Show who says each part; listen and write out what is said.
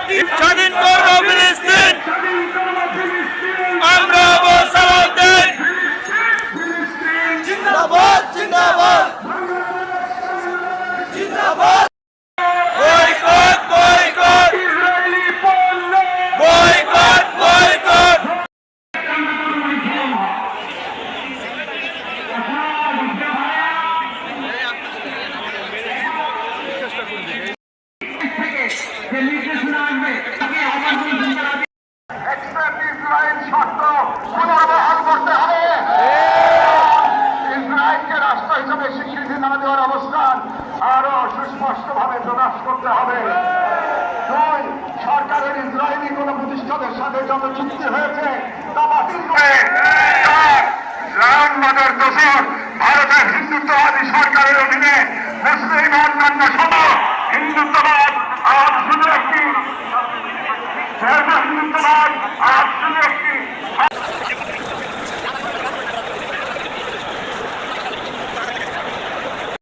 Speaker 1: স্বাধীন করবো ফিলিস্তিন, আমরা সালাম দেই। জিন্দাবাদ জিন্দাবাদ জিন্দাবাদ। Boycott boycott boycott boycott.
Speaker 2: যে নির্দেশনা আসবে তাকে আবার ইসরায়েল শর্ত পুনর্বহাল করতে হবে। ইসরায়েলকে রাষ্ট্র হিসেবে স্বীকৃতি না দেওয়ার অবস্থান আরো সুস্পষ্টভাবে প্রকাশ করতে হবে। দুই, সরকারের ইসরায়েলি কোন প্রতিষ্ঠানের সাথে যত চুক্তি হয়েছে তা বাতিল করে রামবাজার দোষর ভারতের হিন্দুত্ববাদী সরকারের অধীনে মুসলিম অন্যান্য সব হিন্দুত্ববাদ আর শুধু একটি হিন্দুত্ববাদ আর শুধু একটি